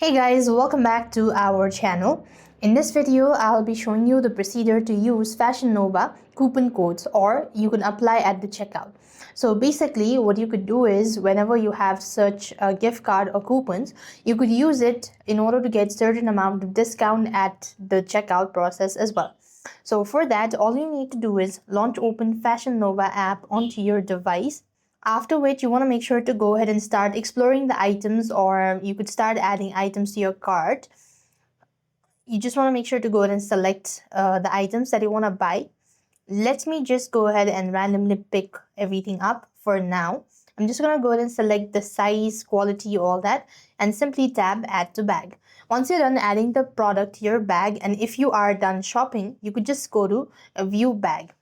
Hey guys, welcome back to our channel. In this video, I'll be showing you the procedure to use Fashion Nova coupon codes, or you can apply at the checkout. So basically what you could do is whenever you have such a gift card or coupons, you could use it in order to get certain amount of discount at the checkout process as well. So for that, all you need to do is launch open Fashion Nova app onto your device, after which you want to make sure to go ahead and start exploring the items, or you could start adding items to your cart. You just want to make sure to go ahead and select the items that you want to buy. Let me just go ahead and randomly pick everything up for now. I'm just going to go ahead and select the size, quality, all that, and simply tap add to bag. Once you're done adding the product to your bag, and if you are done shopping, you could just go to view bag.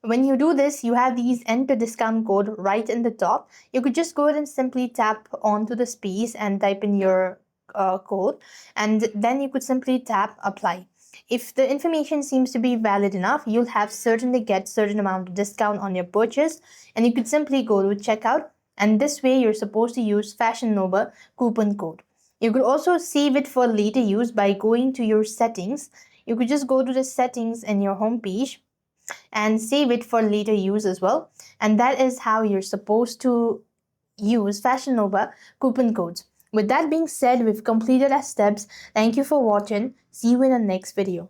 When you do this, you have these enter discount code right in the top. You could just go ahead and simply tap onto the space and type in your code, and then you could simply tap apply. If the information seems to be valid enough, you'll have certainly get certain amount of discount on your purchase, and you could simply go to checkout, and this way you're supposed to use Fashion Nova coupon code. You could also save it for later use by going to your settings. You could just go to the settings in your home page and save it for later use as well. And that is how you're supposed to use Fashion Nova coupon codes. With that being said, we've completed our steps. Thank you for watching. See you in the next video.